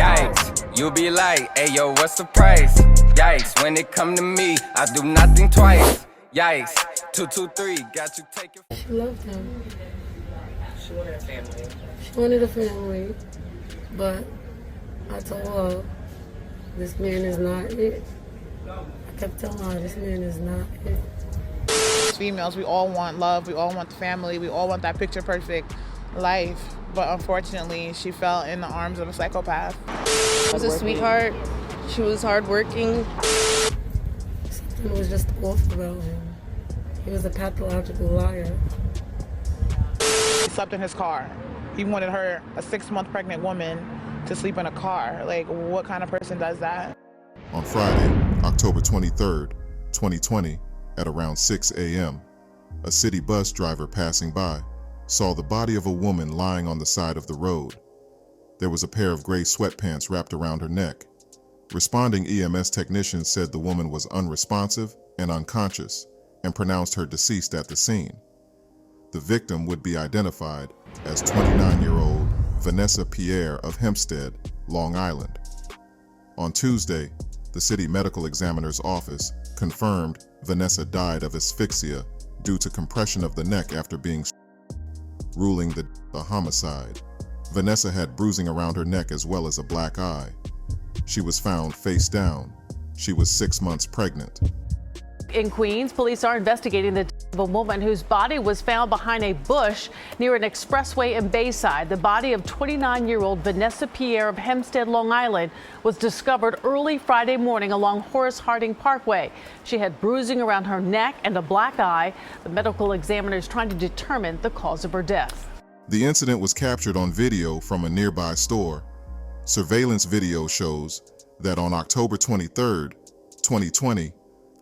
Yikes, you be like, hey yo, what's the price? Yikes, when it come to me, I do nothing twice. Yikes, 223, got you taking. She loved him. She wanted a family. She wanted a family, but I told her, this man is not it. I kept telling her, this man is not it. Females, we all want love, we all want the family, we all want that picture perfect life, but unfortunately she fell in the arms of a psychopath. She was a sweetheart, she was hardworking. Something was just off about him. He was a pathological liar. He slept in his car. He wanted her, a 6-month pregnant woman, to sleep in a car. Like, what kind of person does that? On Friday, October 23rd, 2020, at around 6 a.m., a city bus driver passing by saw the body of a woman lying on the side of the road. There was a pair of gray sweatpants wrapped around her neck. Responding EMS technicians said the woman was unresponsive and unconscious and pronounced her deceased at the scene. The victim would be identified as 29-year-old Vanessa Pierre of Hempstead, Long Island. On Tuesday, the city medical examiner's office confirmed Vanessa died of asphyxia due to compression of the neck after being ruling the a homicide. Vanessa had bruising around her neck as well as a black eye. She was found face down. She was 6 months pregnant. In Queens, police are investigating the death of a woman whose body was found behind a bush near an expressway in Bayside. The body of 29-year-old Vanessa Pierre of Hempstead, Long Island, was discovered early Friday morning along Horace Harding Parkway. She had bruising around her neck and a black eye. The medical examiner is trying to determine the cause of her death. The incident was captured on video from a nearby store. Surveillance video shows that on October 23rd, 2020,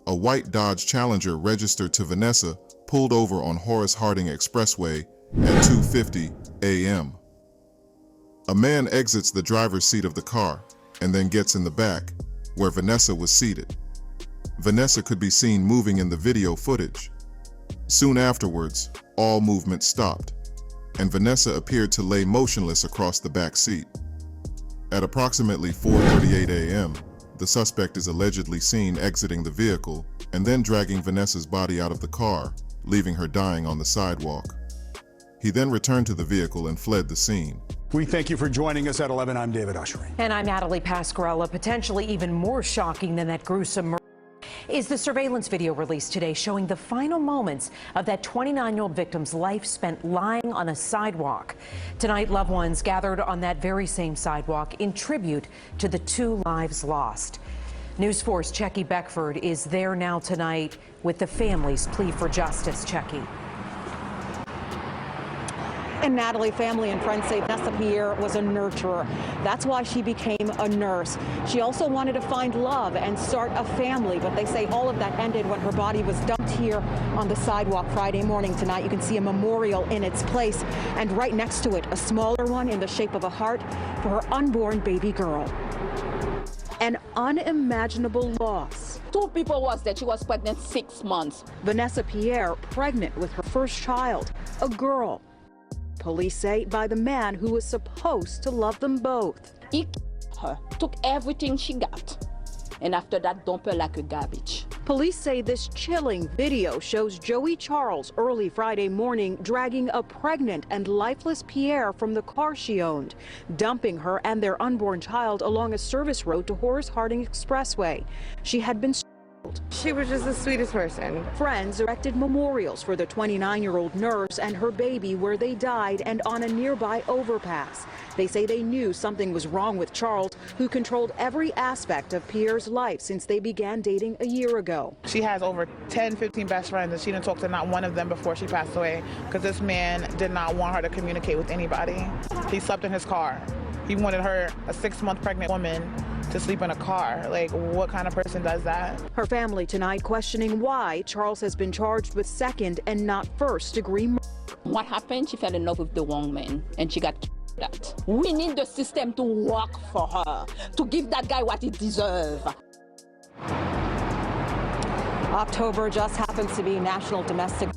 a white Dodge Challenger registered to Vanessa pulled over on Horace Harding Expressway at 2:50 a.m. A man exits the driver's seat of the car and then gets in the back, where Vanessa was seated. Vanessa could be seen moving in the video footage. Soon afterwards, all movement stopped, and Vanessa appeared to lay motionless across the back seat. At approximately 4:38 a.m., the suspect is allegedly seen exiting the vehicle and then dragging Vanessa's body out of the car, leaving her dying on the sidewalk. He then returned to the vehicle and fled the scene. We thank you for joining us at 11. I'm David Ushering. And I'm Natalie Pasquarella. Potentially even more shocking than that gruesome murder is the surveillance video released today showing the final moments of that 29-year-old victim's life spent lying on a sidewalk. Tonight, loved ones gathered on that very same sidewalk in tribute to the 2 lives lost. News 4's Checky Beckford is there now tonight with the family's plea for justice. Checky. And Natalie, family and friends say Vanessa Pierre was a nurturer. That's why she became a nurse. She also wanted to find love and start a family, but they say all of that ended when her body was dumped here on the sidewalk Friday morning. Tonight, you can see a memorial in its place, and right next to it, a smaller one in the shape of a heart for her unborn baby girl. An unimaginable loss. 2 people was that she was pregnant 6 months. Vanessa Pierre pregnant with her first child, a girl. Police say by the man who was supposed to love them both. He her, took everything she got, and after that dumped her like a garbage. Police say this chilling video shows Joey Charles early Friday morning dragging a pregnant and lifeless Pierre from the car she owned, dumping her and their unborn child along a service road to Horace Harding Expressway. She had been She was just the sweetest person. Friends erected memorials for the 29-year-old nurse and her baby where they died and on a nearby overpass. They say they knew something was wrong with Charles, who controlled every aspect of Pierre's life since they began dating a year ago. She has over 10, 15 best friends, and she didn't talk to not one of them before she passed away because this man did not want her to communicate with anybody. He slept in his car. He wanted her, a 6-month pregnant woman, to sleep in a car. Like, what kind of person does that? Her family tonight questioning why Charles has been charged with second and not first-degree murder. What happened? She fell in love with the wrong man, and she got killed. We need the system to work for her, to give that guy what he deserves. October just happens to be National Domestic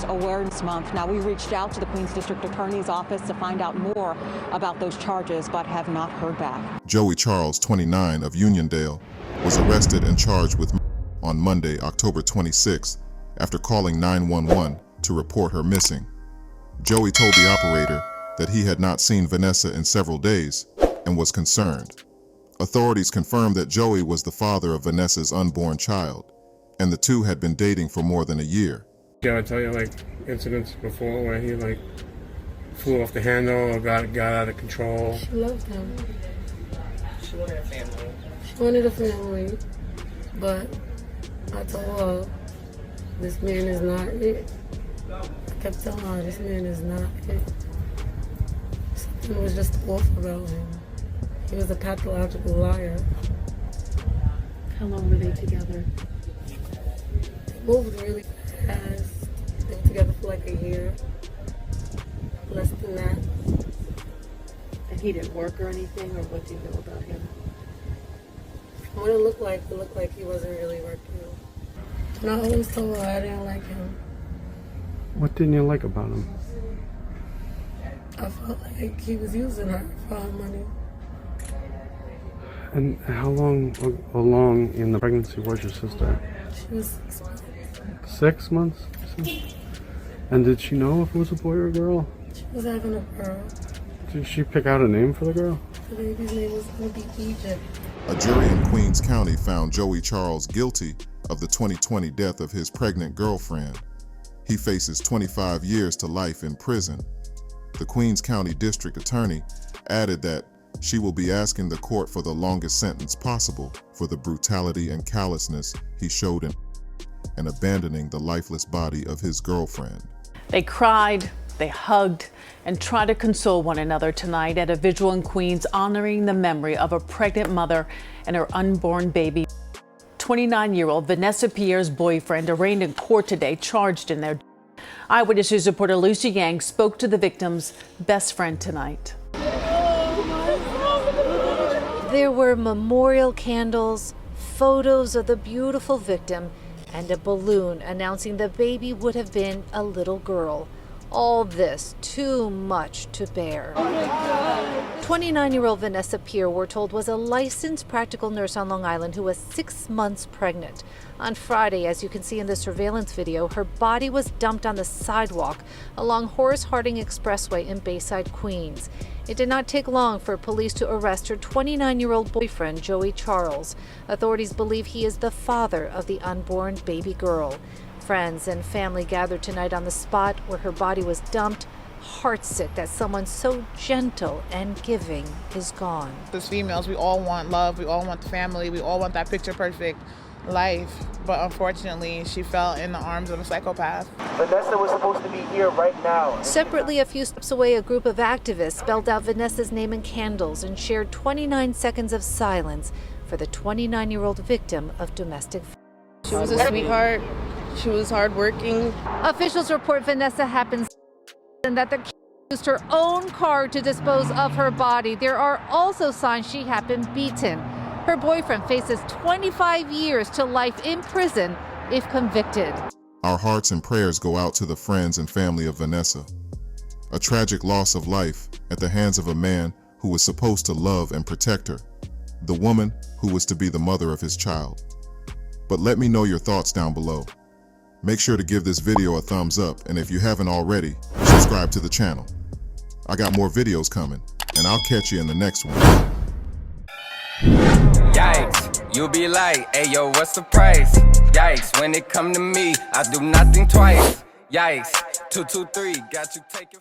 Abuse Awareness Month. Now, we reached out to the Queens District Attorney's Office to find out more about those charges, but have not heard back. Joey Charles, 29, of Uniondale, was arrested and charged with murder on Monday, October 26th, after calling 911 to report her missing. Joey told the operator that he had not seen Vanessa in several days and was concerned. Authorities confirmed that Joey was the father of Vanessa's unborn child, and the two had been dating for more than a year. Did I tell you, like, incidents before where he, like, flew off the handle or got out of control? She loved him. She wanted a family. She wanted a family, but I told her, this man is not it. I kept telling her, this man is not it. Something was just off about him. He was a pathological liar. How long were they together? They moved really fast. They were together for like a year. Less than that. And he didn't work or anything, or what do you know about him? What it looked like he wasn't really working. And I always told her I didn't like him. What didn't you like about him? I felt like he was using her for her money. And how long along in the pregnancy was your sister? She was 6 months. 6 months? And did she know if it was a boy or a girl? She was having a girl. Did she pick out a name for the girl? The baby's name was going to be Egypt. A jury in Queens County found Joey Charles guilty of the 2020 death of his pregnant girlfriend. He faces 25 years to life in prison. The Queens County District Attorney added that she will be asking the court for the longest sentence possible for the brutality and callousness he showed in and abandoning the lifeless body of his girlfriend. They cried, they hugged, and tried to console one another tonight at a vigil in Queens honoring the memory of a pregnant mother and her unborn baby. 29-year-old Vanessa Pierre's boyfriend arraigned in court today, charged in their death. Eyewitness News reporter Lucy Yang spoke to the victim's best friend tonight. There were memorial candles, photos of the beautiful victim, and a balloon announcing the baby would have been a little girl. All this too much to bear. 29-year-old Vanessa Pierre, we're told, was a licensed practical nurse on Long Island who was 6 months pregnant. On Friday, as you can see in the surveillance video, her body was dumped on the sidewalk along Horace Harding Expressway in Bayside, Queens. It did not take long for police to arrest her 29-year-old boyfriend, Joey Charles. Authorities believe he is the father of the unborn baby girl. Friends and family gathered tonight on the spot where her body was dumped, heartsick that someone so gentle and giving is gone. As females, we all want love, we all want the family, we all want that picture-perfect life. But unfortunately, she fell in the arms of a psychopath. Vanessa was supposed to be here right now. Separately, a few steps away, a group of activists spelled out Vanessa's name in candles and shared 29 seconds of silence for the 29-year-old victim of domestic violence. She was a sweetheart. She was hardworking. Officials report Vanessa happened and that the killer used her own car to dispose of her body. There are also signs she had been beaten. Her boyfriend faces 25 years to life in prison if convicted. Our hearts and prayers go out to the friends and family of Vanessa. A tragic loss of life at the hands of a man who was supposed to love and protect her, the woman who was to be the mother of his child. But let me know your thoughts down below. Make sure to give this video a thumbs up, and if you haven't already, subscribe to the channel. I got more videos coming, and I'll catch you in the next one. Yikes, you be like, hey yo, what's the price? Yikes, when it come to me, I do nothing twice. Yikes, 223, got you taking